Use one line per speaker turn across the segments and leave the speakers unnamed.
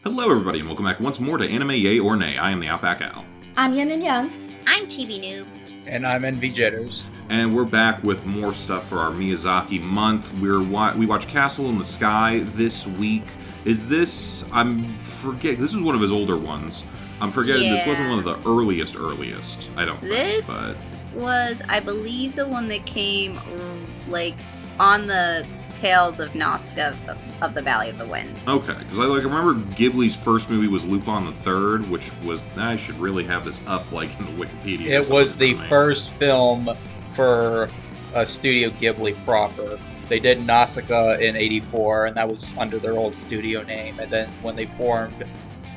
Hello, everybody, and welcome back once more to Anime Yay or Nay. I am TheOutbackAl.
I'm Yin&Jung.
I'm Chibi Noob.
And I'm NV Jitters.
And we're back with more stuff for our Miyazaki month. We watched Castle in the Sky this week. Is this... This was one of his older ones. I'm forgetting this wasn't one of the earliest, I don't think.
This was, I believe, the one that came, on the Tales of Nazca of the Valley of the Wind.
Okay, because I remember Ghibli's first movie was Lupin the Third, which was... I should really have this up, in the Wikipedia.
It was the first film for Studio Ghibli proper. They did Nausicaa in '84, and that was under their old studio name. And then when they formed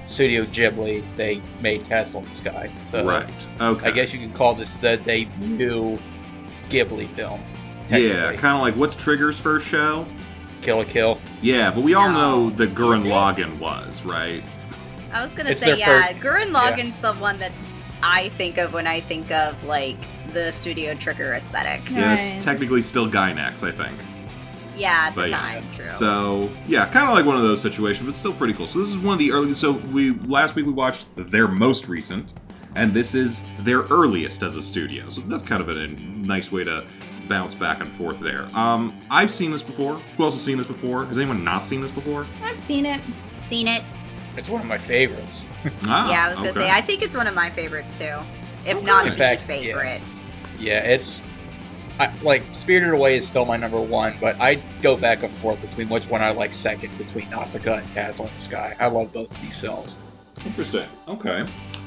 Studio Ghibli, they made Castle in the Sky. So
right. Okay.
I guess you can call this the debut Ghibli film.
Yeah, kind of like, what's Trigger's first show?
Kill la Kill.
Yeah, but we all know that Gurren Lagann was, right?
I was going to say, Gurren Lagann's the one that I think of when I think of, the Studio Trigger aesthetic.
Yeah, it's technically still Gainax, I think.
Yeah, at the time, true.
So, yeah, kind of like one of those situations, but still pretty cool. So this is one of the early... So last week we watched their most recent, and this is their earliest as a studio. So that's kind of a nice way to bounce back and forth there. I've seen this before. Who else has seen this before? Has anyone not seen this before?
I've seen it.
Seen it.
It's one of my favorites.
Yeah, I was going to say, I think it's one of my favorites, too. If not the favorite.
Yeah, it's... Spirited Away is still my number one, but I go back and forth between which one I like second between Nausicaa and Castle in the Sky. I love both of these films.
Interesting. Okay.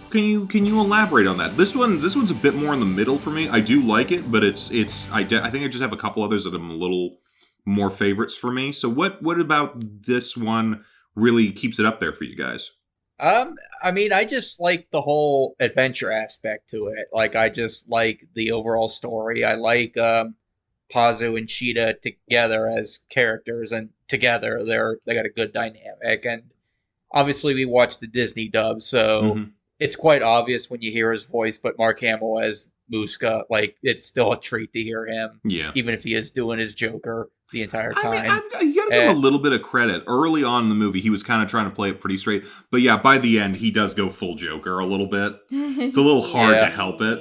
Can you elaborate on that? This one's a bit more in the middle for me. I do like it, but I think I just have a couple others that are a little more favorites for me. So what about this one really keeps it up there for you guys?
I just like the whole adventure aspect to it. I just like the overall story. I like Pazu and Cheetah together as characters, and together they got a good dynamic. And obviously we watched the Disney dub, so it's quite obvious when you hear his voice, but Mark Hamill as Muska, it's still a treat to hear him.
Yeah.
Even if he is doing his Joker the entire time.
You gotta give him a little bit of credit. Early on in the movie, he was kind of trying to play it pretty straight. But yeah, by the end, he does go full Joker a little bit. It's a little hard to help it.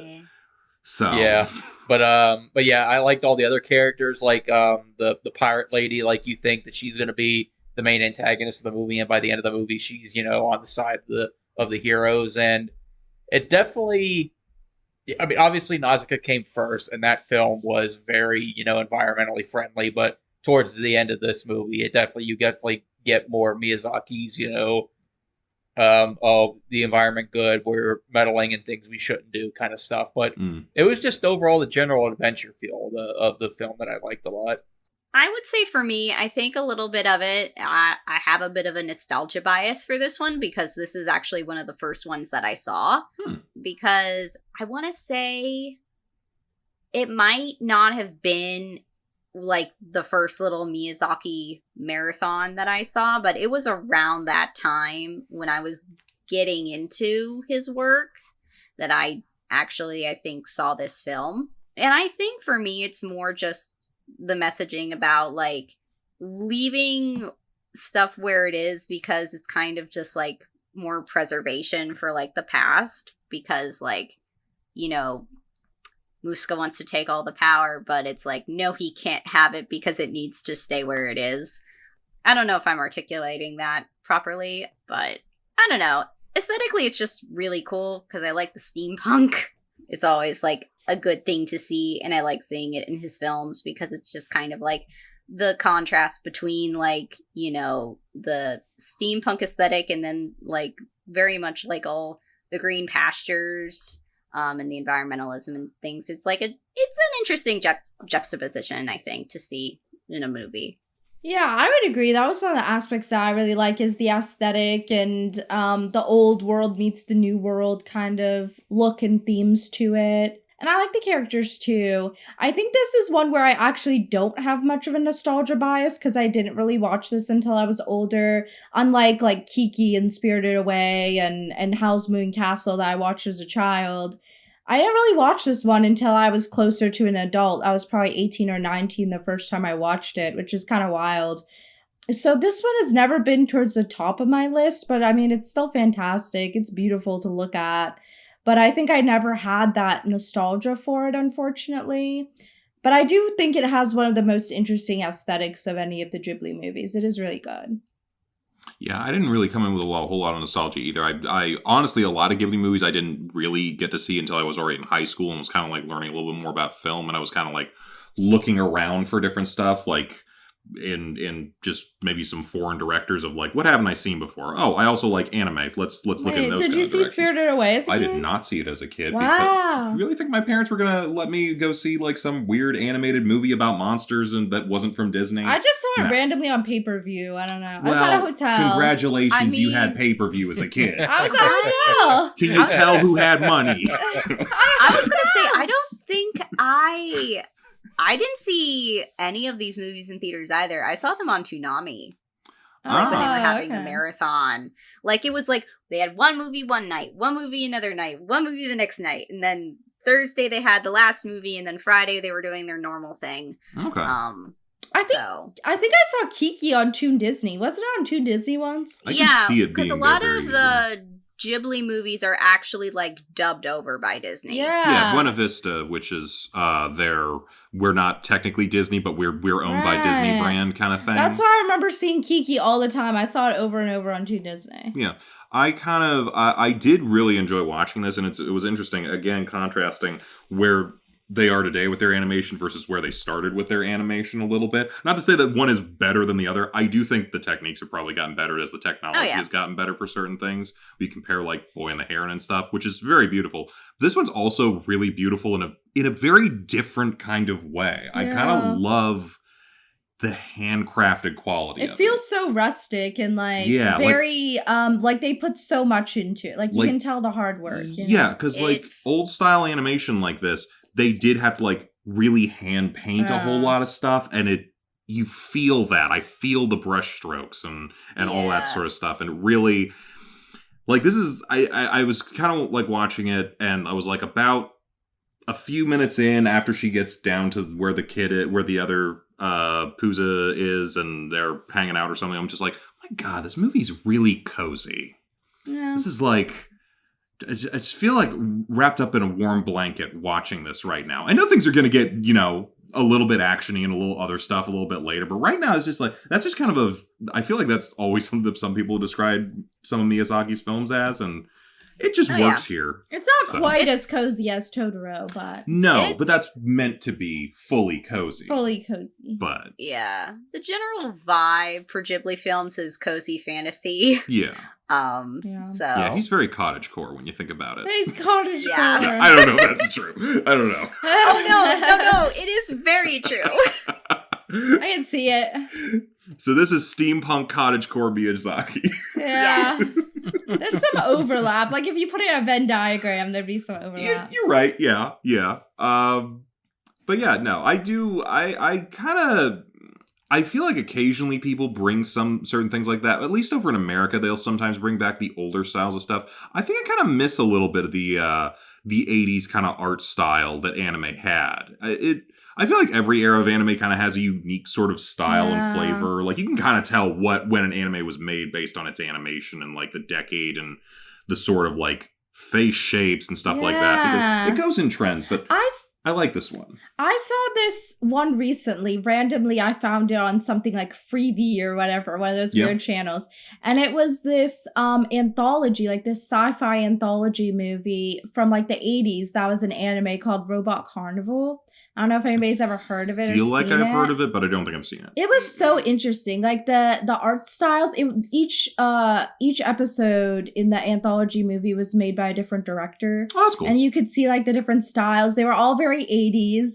So.
Yeah. But yeah, I liked all the other characters, the pirate lady. You think that she's going to be the main antagonist of the movie, and by the end of the movie, she's, on the side of the heroes. And it definitely... obviously Nausicaa came first, and that film was very, environmentally friendly. But towards the end of this movie, you definitely get more Miyazaki's, the environment good, we're meddling in things we shouldn't do kind of stuff. But it was just overall the general adventure feel of the film that I liked a lot.
I would say for me, I think a little bit of it, I have a bit of a nostalgia bias for this one because this is actually one of the first ones that I saw. Because I want to say it might not have been the first little Miyazaki marathon that I saw, but it was around that time when I was getting into his work that I think saw this film. And I think for me, it's more just the messaging about leaving stuff where it is because it's kind of just more preservation for the past because Muska wants to take all the power, but it's no, he can't have it because it needs to stay where it is. I don't know if I'm articulating that properly, but I don't know. Aesthetically, it's just really cool because I like the steampunk. It's always a good thing to see, and I like seeing it in his films because it's just kind of the contrast between the steampunk aesthetic and then very much all the green pastures and the environmentalism and things. It's it's an interesting juxtaposition, I think, to see in a movie.
Yeah, I would agree. That was one of the aspects that I really like is the aesthetic and the old world meets the new world kind of look and themes to it. And I like the characters too. I think this is one where I actually don't have much of a nostalgia bias because I didn't really watch this until I was older. Unlike Kiki and Spirited Away and Howl's Moving Castle that I watched as a child. I didn't really watch this one until I was closer to an adult. I was probably 18 or 19 the first time I watched it, which is kind of wild. So this one has never been towards the top of my list, but I mean, it's still fantastic. It's beautiful to look at. But I think I never had that nostalgia for it, unfortunately. But I do think it has one of the most interesting aesthetics of any of the Ghibli movies. It is really good.
Yeah, I didn't really come in with a whole lot of nostalgia either. I honestly, a lot of Ghibli movies I didn't really get to see until I was already in high school and was kind of like learning a little bit more about film, and I was kind of like looking around for different stuff, like in just maybe some foreign directors of like, what haven't I seen before? Oh, I also like anime. Let's look at those.
Did you see
directions.
Spirited Away as a
I
kid?
did not see it as a kid.
Wow.
Because you really think my parents were gonna let me go see like some weird animated movie about monsters and that wasn't from Disney?
I just saw it
No.
randomly on pay-per-view. I don't know. I was
Well,
at a hotel.
congratulations,
I
you had
mean-
pay-per-view as a kid.
I was at a hotel.
Can you tell who had money?
I was gonna say, I don't think I didn't see any of these movies in theaters either. I saw them on Toonami. Like when they were having a marathon. Like it was like they had one movie one night, one movie another night, one movie the next night, and then Thursday they had the last movie, and then Friday they were doing their normal thing.
Okay.
I think I saw Kiki on Toon Disney. Wasn't it on Toon Disney once?
I can see it
because a
being
lot
there
of
very
the Ghibli movies are actually like dubbed over by Disney.
Yeah, Buena Vista, which is we're not technically Disney, but we're owned by Disney
Right.
brand kind of thing.
That's why I remember seeing Kiki all the time. I saw it over and over on Toon Disney.
Yeah, I did really enjoy watching this, and it was interesting. Again, contrasting where they are today with their animation versus where they started with their animation a little bit. Not to say that one is better than the other. I do think the techniques have probably gotten better as the technology has gotten better for certain things. We compare like Boy and the Heron and stuff, which is very beautiful. This one's also really beautiful in a very different kind of way. I kind of love the handcrafted quality
It
of
feels so rustic and like very like they put so much into it. Like you can tell the hard work. You know?
Yeah, because like old style animation like this, they did have to like really hand paint a whole lot of stuff, and you feel that. I feel the brush strokes and all that sort of stuff, and really like this is I was kind of like watching it, and I was like about a few minutes in after she gets down to where the other Puza is, and they're hanging out or something. I'm just like, my God, this movie's really cozy.
Yeah.
This is like, I just feel like wrapped up in a warm blanket watching this right now. I know things are going to get, a little bit actiony and a little other stuff a little bit later, but right now it's just like, that's just kind of I feel like that's always something that some people describe some of Miyazaki's films as, and it just works here.
It's not quite as cozy as Totoro, but...
No, but that's meant to be fully cozy.
Fully cozy.
But...
Yeah. The general vibe for Ghibli films is cozy fantasy.
Yeah.
So...
Yeah, he's very cottagecore when you think about it.
He's cottagecore.
Yeah.
I don't know if that's true. I don't know.
Oh, no. It is very true.
I can see it.
So this is steampunk cottagecore Miyazaki.
Yeah.
Yes.
There's some overlap. Like if you put it in a Venn diagram, there'd be some overlap.
You're right. Yeah. But yeah, no, I do. I feel like occasionally people bring some certain things like that. At least over in America, they'll sometimes bring back the older styles of stuff. I think I kind of miss a little bit of the 80s kind of art style that anime had. I feel like every era of anime kind of has a unique sort of style and flavor. Like you can kind of tell when an anime was made based on its animation and like the decade and the sort of like face shapes and stuff like that. Because it goes in trends, but I like this one.
I saw this one recently. Randomly, I found it on something like Freevee or whatever, one of those weird channels. And it was this anthology, like this sci-fi anthology movie from like the 80s. That was an anime called Robot Carnival. I don't know if anybody's ever heard of it.
I feel like I've heard of it, but I don't think I've seen it.
It was so interesting. Like the art styles, each episode in the anthology movie was made by a different director.
Oh, that's cool.
And you could see like the different styles. They were all very 80s,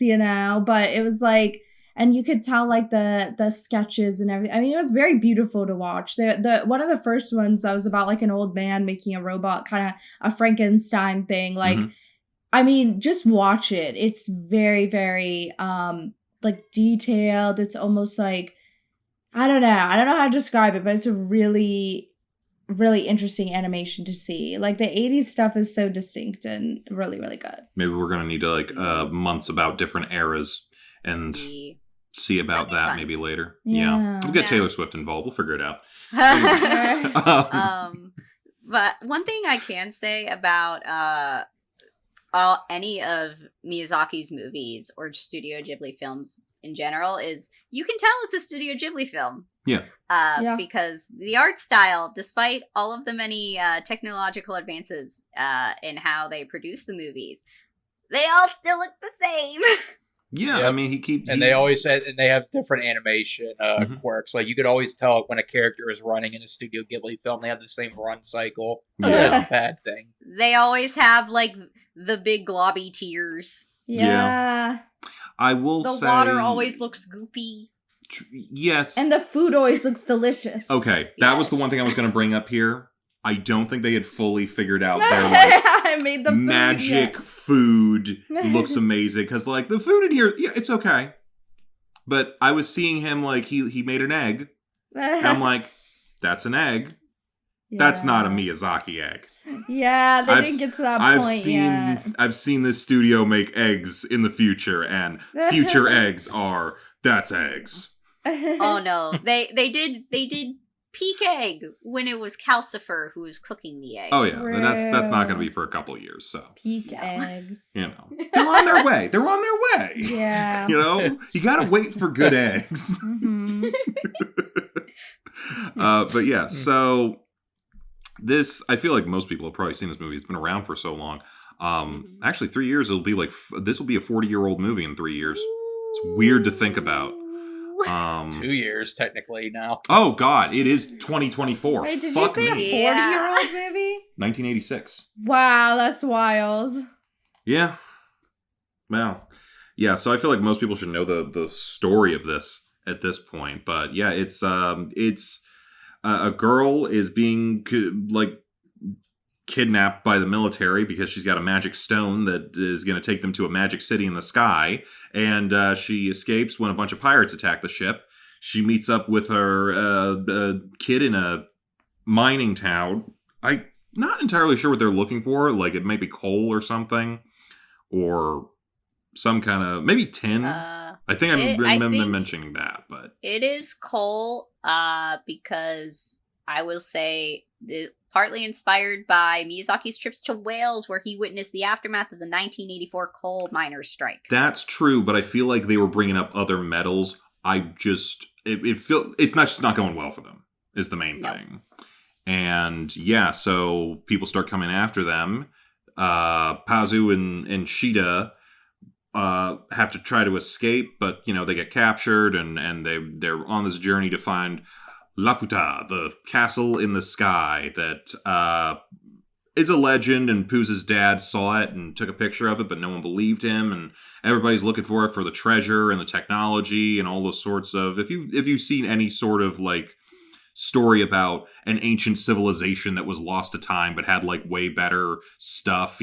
but it was like, and you could tell like the sketches and everything. I mean, it was very beautiful to watch. The one of the first ones that was about like an old man making a robot, kind of a Frankenstein thing. Like, I mean, just watch it. It's very, very like detailed. It's almost like, I don't know how to describe it, but it's a really, really interesting animation to see. Like the 80s stuff is so distinct and really, really good.
Maybe we're gonna need to like months about different eras and see about
That'd be
that
fun.
maybe later.
Yeah.
We'll get
Yeah.
Taylor Swift involved. We'll figure it out. Um,
But one thing I can say about any of Miyazaki's movies or Studio Ghibli films in general is you can tell it's a Studio Ghibli film.
Yeah.
Yeah.
Because the art style, despite all of the many technological advances in how they produce the movies, they all still look the same.
yeah,
Yep.
I mean, he keeps...
And they always said, and they have different animation quirks. Like you could always tell when a character is running in a Studio Ghibli film, they have the same run cycle.
Yeah.
That's a bad thing.
They always have like the big globby tears.
Yeah.
I will
The
say...
water always looks goopy.
Yes.
And the food always looks delicious.
Okay, that was the
Yes.
one thing I was going to bring up here. I don't think they had fully figured out their like
I made the food,
magic food looks amazing because like the food in here, yeah, it's okay. But I was seeing him like he made an egg, and I'm like, that's an egg. That's not a Miyazaki egg.
Yeah, they
I've
didn't get to that
I've
point
seen
yet.
I've seen this studio make eggs in the future, and future eggs are that's eggs.
Oh no, they did peak egg when it was Calcifer who was cooking the egg.
Oh yeah, and that's not going to be for a couple of years. So
Peak eggs.
you know they're on their way. They're on their way.
Yeah.
You know you got to wait for good eggs.
hmm
But yeah, so this I feel like most people have probably seen this movie. It's been around for so long. Actually, 3 years. It'll be like this will be a 40-year-old movie in 3 years. It's weird to think about.
2 years technically now.
Oh God, it is 2024.
Wait, did
Fuck
you say
me.
a 40-year-old movie?
1986.
Wow, that's wild.
Yeah. Wow. Yeah. So I feel like most people should know the story of this at this point. But yeah, it's a girl is being kidnapped by the military because she's got a magic stone that is going to take them to a magic city in the sky. And she escapes when a bunch of pirates attack the ship. She meets up with her kid in a mining town. I'm not entirely sure what they're looking for. Like it may be coal or something. Or some kind of... Maybe tin. I think I remember them mentioning that. But
it is coal because I will say... partly inspired by Miyazaki's trips to Wales, where he witnessed the aftermath of the 1984 coal miners' strike.
That's true, but I feel like they were bringing up other metals. It's not just not going well for them, is the main thing. And yeah, so people start coming after them. Pazu and Shida have to try to escape, but they get captured, and they're on this journey to find Laputa, the castle in the sky that is a legend, and Pooh's dad saw it and took a picture of it, but no one believed him, and everybody's looking for it for the treasure and the technology and all those sorts of... If you've seen any sort of like story about an ancient civilization that was lost to time but had like way better stuff,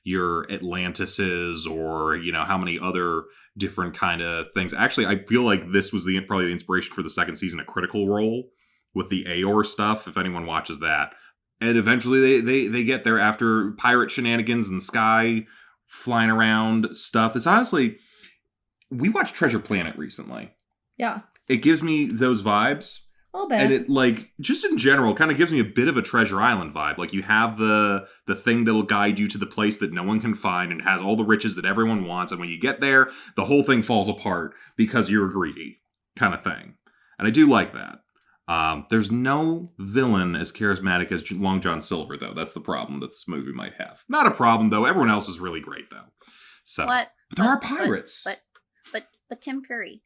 your Atlantises or how many other different kind of things. Actually, I feel like this was probably the inspiration for the second season of Critical Role with the Aor stuff, if anyone watches that. And eventually they get there after pirate shenanigans and sky flying around stuff. It's honestly... We watched Treasure Planet recently.
Yeah.
It gives me those vibes.
A little bit.
And it, like, just in general, kind of gives me a bit of a Treasure Island vibe. Like, you have the thing that'll guide you to the place that no one can find and has all the riches that everyone wants. And when you get there, the whole thing falls apart because you're greedy, kind of thing. And I do like that. There's no villain as charismatic as Long John Silver, though. That's the problem that this movie might have. Not a problem, though. Everyone else is really great, though. So, but there are pirates.
But Tim Curry.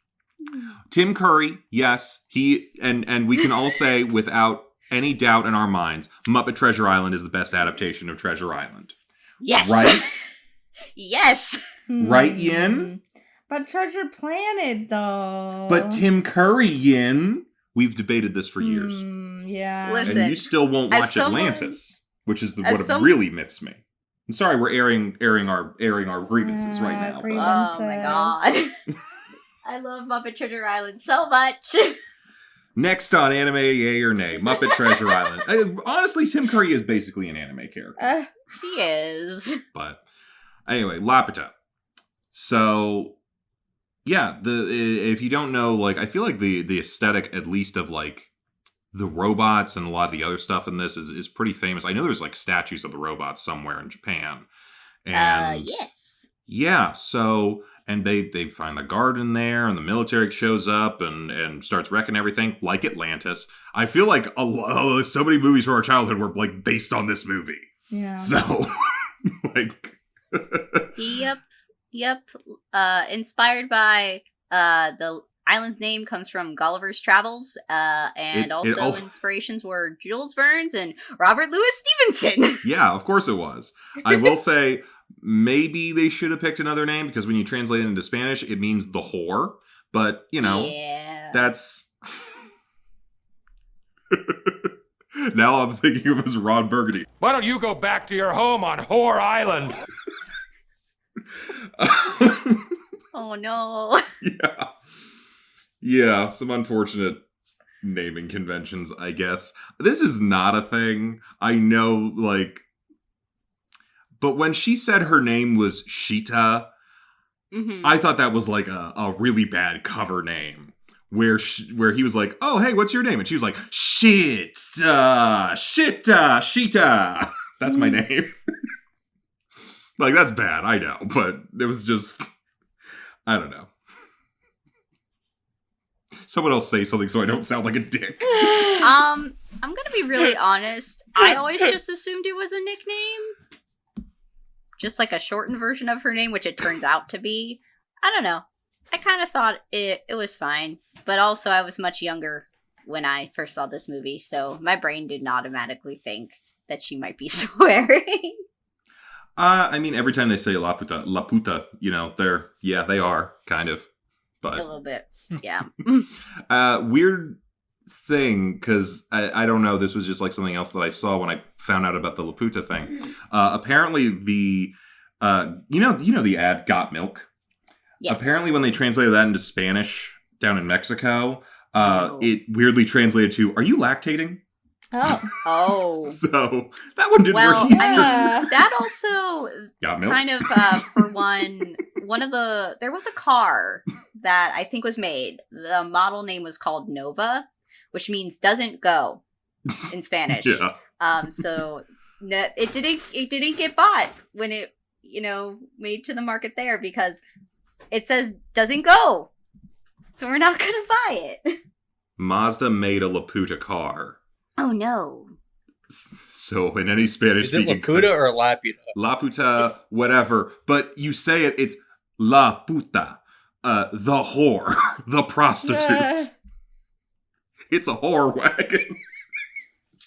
Tim Curry, yes, he and we can all say without any doubt in our minds, Muppet Treasure Island is the best adaptation of Treasure Island.
Yes.
Right?
Yes.
Right, Yin?
But Treasure Planet, though.
But Tim Curry, Yin. We've debated this for years.
Yeah.
Listen,
and you still won't watch Atlantis, which is what really miffs me. I'm sorry, we're airing our grievances right now.
Grievances.
Oh my god. I love Muppet Treasure Island so much.
Next on Anime Yay or Nay, Muppet Treasure Island. Honestly, Tim Curry is basically an anime character.
He is.
But anyway, Laputa. So, Yeah, if you don't know, like, I feel like the aesthetic, at least of like the robots and a lot of the other stuff in this is pretty famous. I know there's like statues of the robots somewhere in Japan, and
Yes.
yeah, so and they find the garden there, and the military shows up and starts wrecking everything like Atlantis. I feel like so many movies from our childhood were like based on this movie.
Yeah.
So like,
Yep. Inspired by the island's name comes from Gulliver's Travels, and
It
also
also-
inspirations were Jules Verne's and Robert Louis Stevenson.
yeah, of course it was. I will say maybe they should have picked another name because when you translate it into Spanish, it means the whore. But you know,
yeah.
that's now I'm thinking of as Ron Burgundy.
Why don't you go back to your home on Whore Island?
Oh no.
Yeah, some unfortunate naming conventions, I guess. This is not a thing. I know, like, but when she said her name was Sheeta,
Mhm.
I thought that was like a really bad cover name. Where he was like, "Oh, hey, what's your name?" And she was like, Sheeta. That's my name. Like, that's bad, I know, but it was just, I don't know. Someone else say something so I don't sound like a dick.
I'm gonna be really honest. I always just assumed it was a nickname. Just like a shortened version of her name, which it turns out to be. I don't know. I kind of thought it was fine. But also, I was much younger when I first saw this movie, so my brain didn't automatically think that she might be swearing.
I mean, every time they say la puta, you know, they are, kind of.
A
But,
little bit. Yeah.
weird thing, because I don't know, this was just like something else that I saw when I found out about the La Puta thing. Apparently the, you know the ad Got Milk?
Yes.
Apparently when they translated that into Spanish down in Mexico,
Oh.
it weirdly translated to, "Are you lactating?"
Oh.
Oh.
So that one didn't
Well,
work either.
I mean,
Yeah.
that also
Got Milk?
kind of, for one of the, there was a car that I think was made. The model name was called Nova, which means doesn't go in Spanish.
Yeah.
So it didn't get bought when it, made to the market there because it says doesn't go. So we're not going to buy it.
Mazda made a La Puta car.
Oh no.
So in any Spanish
Is it
speaking
Laputa or Laputa?
La Puta, whatever. But you say it's La Puta, the whore, the prostitute. It's a whore wagon.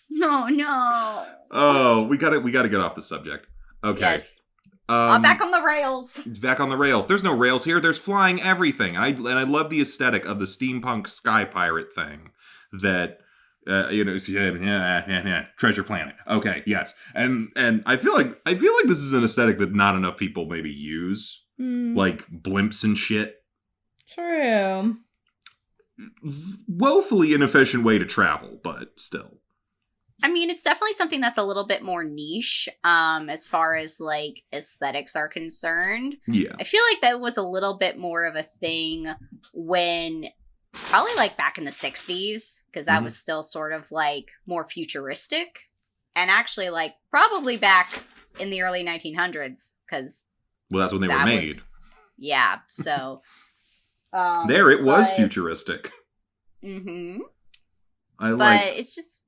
No.
Oh, we gotta get off the subject. Okay.
Yes.
Um,
Back on the rails.
back on the rails. There's no rails here. There's flying everything. I love the aesthetic of the steampunk sky pirate thing. That Treasure Planet. Okay, yes, and I feel like this is an aesthetic that not enough people maybe use, like blimps and shit.
True.
Woefully inefficient way to travel, but still.
I mean, it's definitely something that's a little bit more niche, as far as like aesthetics are concerned.
Yeah.
I feel like that was a little bit more of a thing when, probably like back in the 60s, because that was still sort of like more futuristic. And actually like probably back in the early 1900s, because
Well, that's when they were made.
Yeah, so.
There, it was futuristic.
Mm-hmm.
But
It's just,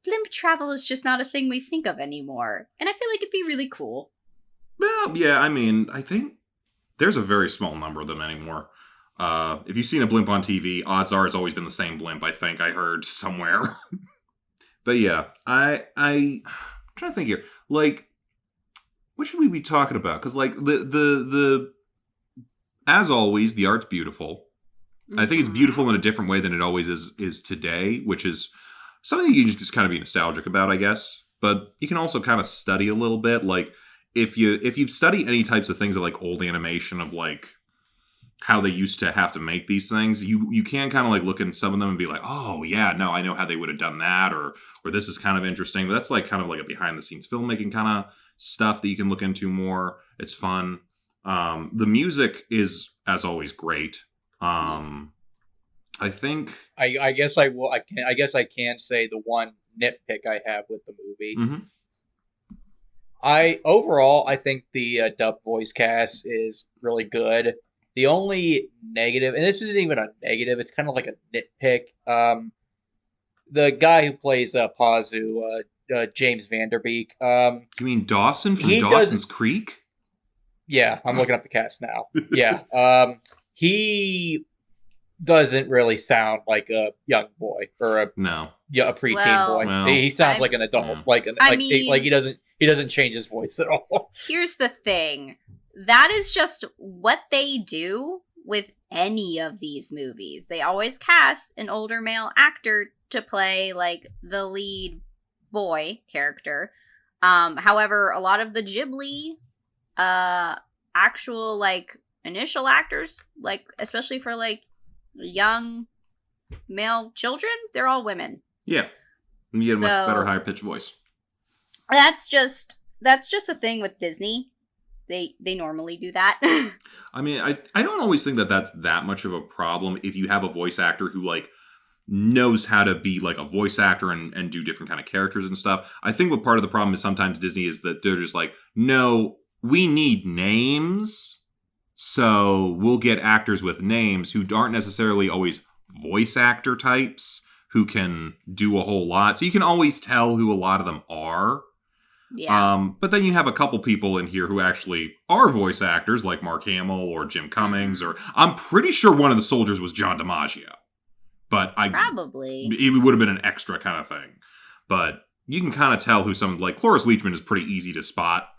blimp travel is just not a thing we think of anymore. And I feel like it'd be really cool.
Well, yeah, I mean, I think there's a very small number of them anymore. If you've seen a blimp on TV, odds are it's always been the same blimp, I think I heard somewhere. But yeah, I'm trying to think here. Like, what should we be talking about? Because, like, the as always, the art's beautiful. I think it's beautiful in a different way than it always is today, which is something you can just kind of be nostalgic about, I guess. But you can also kind of study a little bit. Like, if you study any types of things of like old animation of like how they used to have to make these things, you can kind of like look in some of them and be like, oh yeah, no, I know how they would have done that, or this is kind of interesting. But that's like kind of like a behind the scenes filmmaking kind of stuff that you can look into more. It's fun. The music is, as always, great. I think
I guess I will. I guess I can say the one nitpick I have with the movie.
Mhm.
I think the dub voice cast is really good. The only negative, and this isn't even a negative, it's kind of like a nitpick. The guy who plays Pazu, James Vanderbeek.
You mean Dawson from
He
Dawson's
doesn't-
Creek?
Yeah, I'm looking up the cast now. Yeah, he doesn't really sound like a young boy or a
No.
preteen
Well,
boy.
Well,
He sounds
I-
like an adult.
Yeah.
Like
mean-
he doesn't change his voice at all.
Here's the thing. That is just what they do with any of these movies. They always cast an older male actor to play like the lead boy character. However, a lot of the Ghibli actual like initial actors, like especially for like young male children, they're all women.
Yeah. You get a much
So-
better, higher pitched voice.
That's just a thing with Disney. They normally do that.
I mean, I don't always think that that's that much of a problem if you have a voice actor who, like, knows how to be, like, a voice actor and do different kind of characters and stuff. I think what part of the problem is sometimes Disney is that they're just like, no, we need names, so we'll get actors with names who aren't necessarily always voice actor types who can do a whole lot. So you can always tell who a lot of them are.
Yeah.
But then you have a couple people in here who actually are voice actors, like Mark Hamill or Jim Cummings, or I'm pretty sure one of the soldiers was John DiMaggio. But
Probably.
it would have been an extra kind of thing. But you can kind of tell who some, like, Cloris Leachman is pretty easy to spot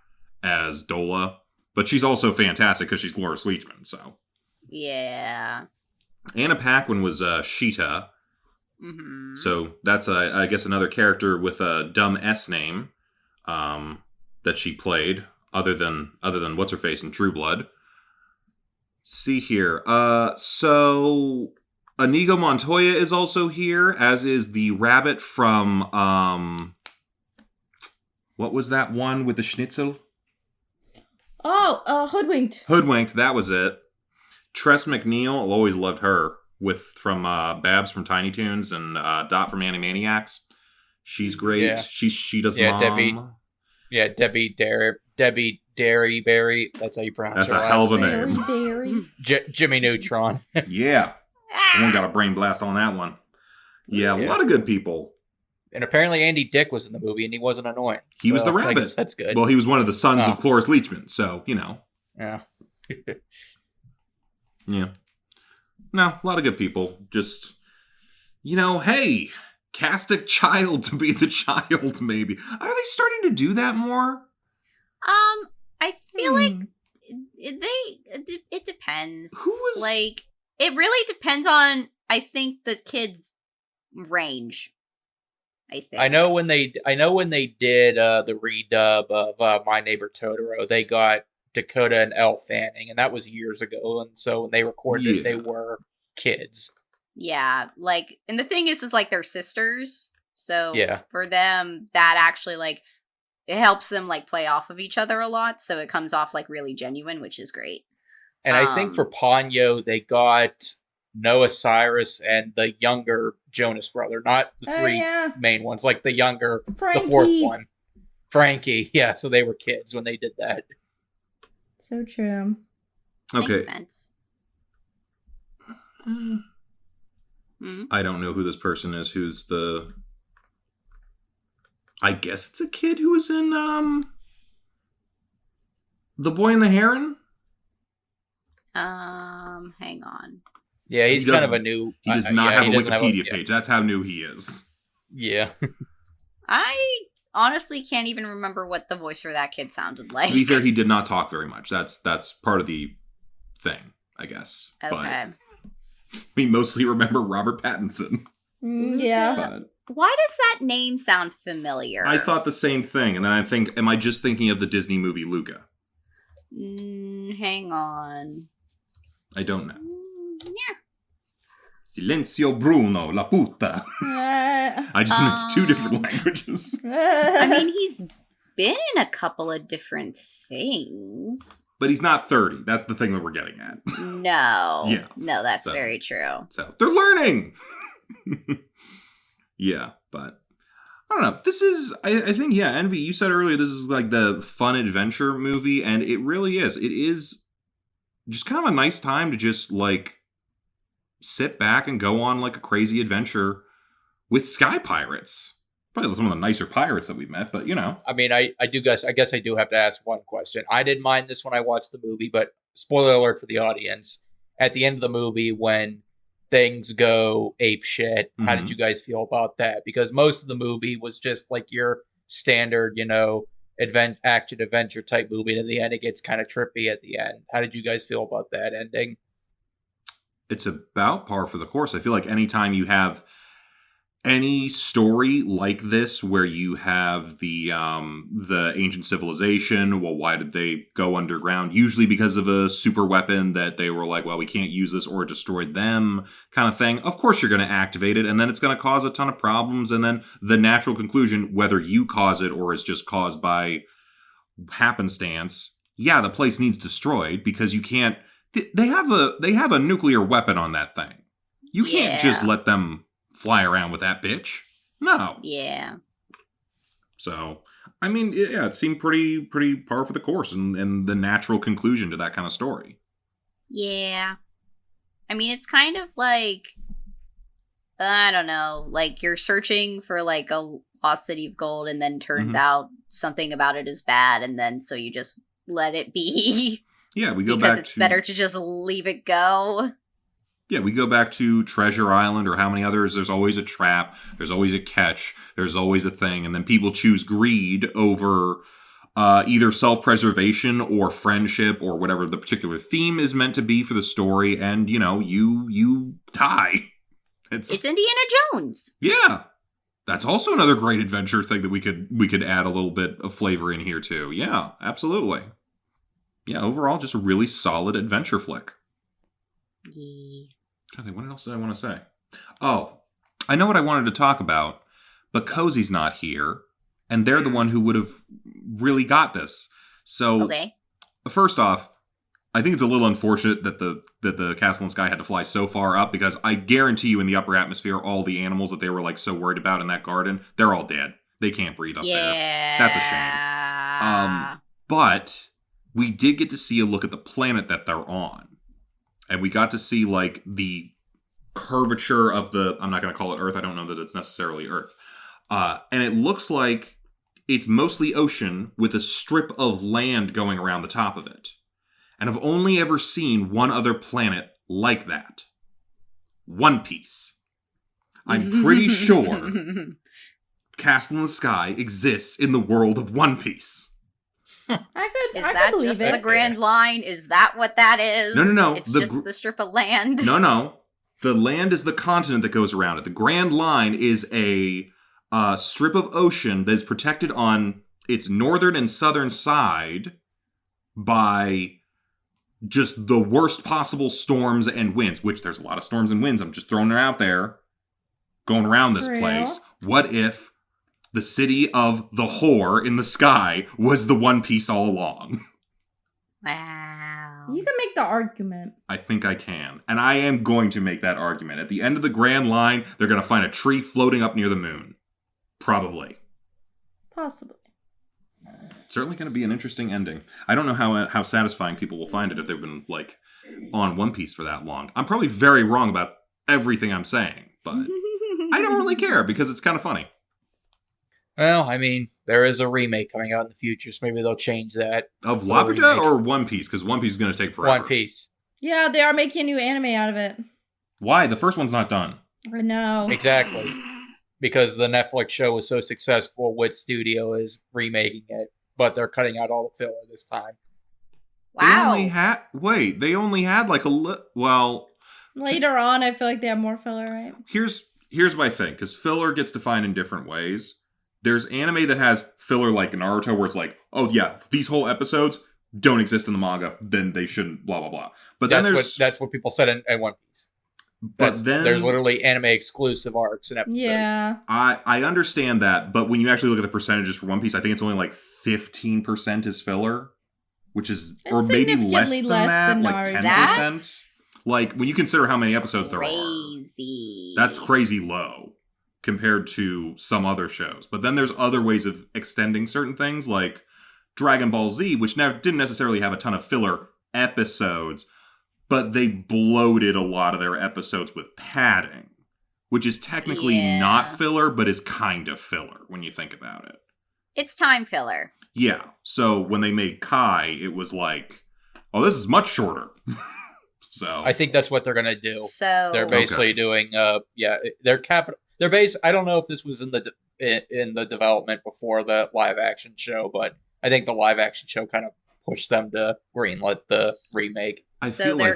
as Dola, but she's also fantastic because she's Cloris Leachman, so.
Yeah.
Anna Paquin was Sheeta,
Mm-hmm.
so that's, I guess, another character with a dumb S name. That she played, other than what's her face in True Blood. See here. So Inigo Montoya is also here, as is the rabbit from what was that one with the schnitzel?
Oh, Hoodwinked.
Hoodwinked, that was it. Tress MacNeille, I've always loved her from Babs from Tiny Toons and Dot from Animaniacs. She's great.
Yeah.
She does
Yeah,
Mom.
Debbie Derryberry. That's how you pronounce
That's
her
a hell of a
last
name.
Berry.
Jimmy Neutron.
Yeah. Someone got a brain blast on that one. Yeah, a
Yeah.
lot of good people.
And apparently Andy Dick was in the movie and he wasn't annoying.
He was
So
the
I
rabbit.
guess that's good.
Well, he was one of the sons
Oh.
of Cloris Leachman, so, you know.
Yeah.
Yeah. No, a lot of good people. Just, hey, cast a child to be the child, maybe. Are they starting to do that more?
I feel like it depends.
Who was...
Like, it really depends on, I think, the kid's range. I think.
I know when they did the redub of My Neighbor Totoro, they got Dakota and Elle Fanning, and that was years ago. And so when they recorded it, they
Yeah.
were kids.
Yeah, like, and the thing is like they're sisters, so
Yeah.
for them that actually like it helps them like play off of each other a lot, so it comes off like really genuine, which is great.
And I think for Ponyo, they got Noah Cyrus and the younger Jonas brother, not the
Oh,
three
yeah.
main ones, like the younger,
Frankie.
the fourth one, Frankie. Yeah, so they were kids when they did that.
So true.
Okay.
Makes sense. Hmm?
I don't know who this person is. Who's the... I guess it's a kid who was in, The Boy and the Heron?
Hang on.
Yeah,
He
he's kind of
doesn't-
a new.
He does not
yeah,
have
he
a
doesn't
Wikipedia
yeah.
page. That's how new he is.
Yeah.
I honestly can't even remember what the voice for that kid sounded like.
To be fair, he did not talk very much. That's part of the thing, I guess.
Okay.
But we mostly remember Robert Pattinson.
Yeah.
But
Why does that name sound familiar?
I thought the same thing, and then I think, am I just thinking of the Disney movie Luca?
Hang on.
I don't know.
Yeah.
Silencio Bruno, la puta. I just mixed two different languages.
I mean, he's been in a couple of different things.
But he's not 30. That's the thing that we're getting at.
No.
Yeah.
No, that's
So-
very true.
So they're learning. Yeah, but I don't know. This is, I think, yeah, Envy, you said earlier, this is like the fun adventure movie, and it really is. It is just kind of a nice time to just like sit back and go on like a crazy adventure with sky pirates. Probably some of the nicer pirates that we've met, but you know.
I mean, I guess I do have to ask one question. I didn't mind this when I watched the movie, but spoiler alert for the audience. At the end of the movie, when things go ape shit, how did you guys feel about that? Because most of the movie was just like your standard, you know, action adventure type movie, and at the end it gets kind of trippy at the end. How did you guys feel about that ending?
It's about par for the course. I feel like anytime you have any story like this where you have the ancient civilization, well, why did they go underground? Usually because of a super weapon that they were like, well, we can't use this or it destroyed them kind of thing. Of course you're going to activate it, and then it's going to cause a ton of problems, and then the natural conclusion, whether you cause it or it's just caused by happenstance, yeah, the place needs destroyed because you can't... They have a nuclear weapon on that thing. You can't just let them fly around with that bitch. No.
Yeah.
So, I mean, yeah, it seemed pretty par for the course and the natural conclusion to that kind of story.
Yeah. I mean, it's kind of like, I don't know, like you're searching for like a lost city of gold, and then turns out something about it is bad, and then so you just let it be.
Yeah, we go
because
back
it's better to just leave it go.
Yeah, we go back to Treasure Island or how many others. There's always a trap. There's always a catch. There's always a thing. And then people choose greed over either self-preservation or friendship or whatever the particular theme is meant to be for the story. And, you know, you die. It's
Indiana Jones.
Yeah. That's also another great adventure thing that we could add a little bit of flavor in here too. Yeah, absolutely. Yeah, overall, just a really solid adventure flick.
Yeah.
I think, what else did I want to say? Oh, I know what I wanted to talk about, but Kozi's not here, and they're the one who would have really got this. So,
Okay.
First off, I think it's a little unfortunate that the Castle in the Sky had to fly so far up, because I guarantee you in the upper atmosphere, all the animals that they were like so worried about in that garden, they're all dead. They can't breathe up there. That's a shame. But we did get to see a look at the planet that they're on. And we got to see, like, the curvature of I'm not going to call it Earth. I don't know that it's necessarily Earth. And it looks like it's mostly ocean with a strip of land going around the top of it. And I've only ever seen one other planet like that. One Piece. I'm pretty sure Castle in the Sky exists in the world of One Piece.
Is
I
that
could believe
just
it.
the Grand Line? Is that what that is?
No.
It's just the strip of land.
No. The land is the continent that goes around it. The Grand Line is a strip of ocean that is protected on its northern and southern side by just the worst possible storms and winds, which there's a lot of storms and winds. I'm just throwing it out there, going around this place. What if the city of the whore in the sky was the One Piece all along?
Wow.
You can make the argument.
I think I can. And I am going to make that argument. At the end of the Grand Line, they're going to find a tree floating up near the moon. Probably.
Possibly.
Certainly going to be an interesting ending. I don't know how satisfying people will find it if they've been, like, on One Piece for that long. I'm probably very wrong about everything I'm saying, but I don't really care because it's kind of funny.
Well, I mean, there is a remake coming out in the future, so maybe they'll change that.
Of Laputa or One Piece? Because One Piece is going to take forever.
One Piece.
Yeah, they are making a new anime out of it.
Why? The first one's not done.
I know.
Exactly. Because the Netflix show was so successful, which studio is remaking it, but they're cutting out all the filler this time.
Wow.
They only had like well...
Later on, I feel like they have more filler, right?
Here's my thing, because filler gets defined in different ways. There's anime that has filler like Naruto, where it's like, oh yeah, these whole episodes don't exist in the manga, then they shouldn't, blah, blah, blah. But then
that's what people said in One Piece.
But then
there's literally anime exclusive arcs and episodes.
Yeah.
I understand that, but when you actually look at the percentages for One Piece, I think it's only like 15% is filler, which is
It's
or maybe less
significantly
than
less
that,
than
like
Naruto.
10%.
That's
Like when you consider how many episodes there are,
crazy.
that's crazy low compared to some other shows. But then there's other ways of extending certain things, like Dragon Ball Z, which didn't necessarily have a ton of filler episodes, but they bloated a lot of their episodes with padding, which is technically not filler, but is kind of filler when you think about it.
It's time filler.
Yeah. So when they made Kai, it was like, oh, this is much shorter. So
I think that's what they're gonna do.
So
They're basically doing, their capital. They're I don't know if this was in the development before the live action show, but I think the live action show kind of pushed them to greenlit the remake.
So they're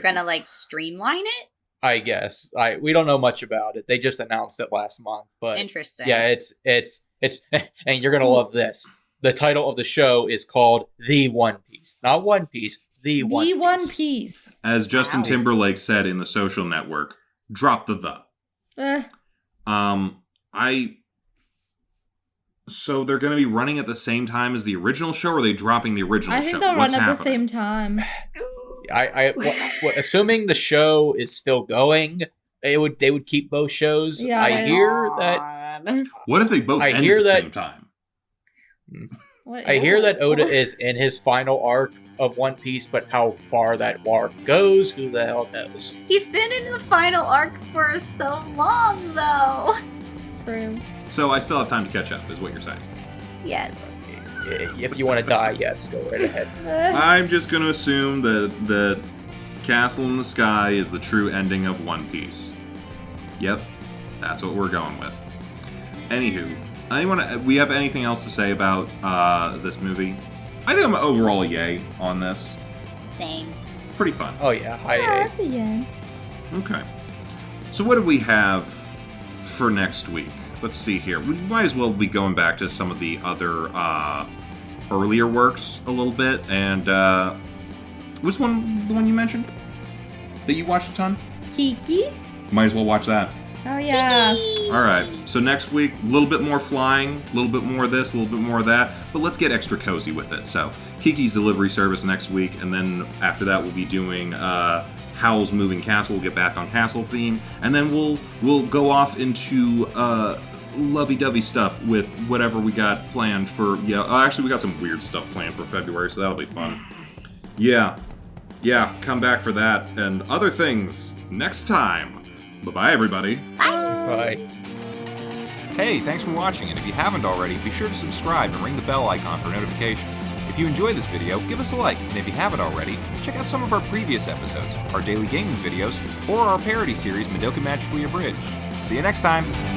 gonna like streamline it.
I guess we don't know much about it. They just announced it last month, but
Interesting.
yeah, it's and you're gonna love this. The title of the show is called The One Piece, not One Piece. The One
Piece.
As Justin Timberlake said in The Social Network, drop the. So they're going to be running at the same time as the original show, or are they dropping the original show?
I think they'll run at the same time.
Assuming the show is still going, they would keep both shows.
Yeah,
I hear that.
What if they both end at the same time?
I hear that Oda is in his final arc of One Piece, but how far that arc goes, who the hell knows?
He's been in the final arc for so long, though.
True.
So I still have time to catch up, is what you're saying.
Yes.
If you want to die, yes, go right ahead.
I'm just going to assume that Castle in the Sky is the true ending of One Piece. Yep, that's what we're going with. Anywho, we have anything else to say about this movie? I think I'm overall a yay on this.
Same.
Pretty fun.
Oh yeah, high
Yeah,
A.
that's a yay.
Okay. So what do we have for next week? Let's see here. We might as well be going back to some of the other earlier works a little bit. And what's the one you mentioned that you watched a ton?
Kiki?
Might as well watch that.
Oh, yeah.
All right. So next week, a little bit more flying, a little bit more of this, a little bit more of that. But let's get extra cozy with it. So Kiki's Delivery Service next week. And then after that, we'll be doing Howl's Moving Castle. We'll get back on Castle theme. And then we'll go off into lovey-dovey stuff with whatever we got planned for... actually, we got some weird stuff planned for February, so that'll be fun. Yeah, come back for that and other things next time. Bye-bye, everybody.
Bye.
Hey, thanks for watching, and if you haven't already, be sure to subscribe and ring the bell icon for notifications. If you enjoyed this video, give us a like, and if you haven't already, check out some of our previous episodes, our daily gaming videos, or our parody series, Madoka Magically Abridged. See you next time!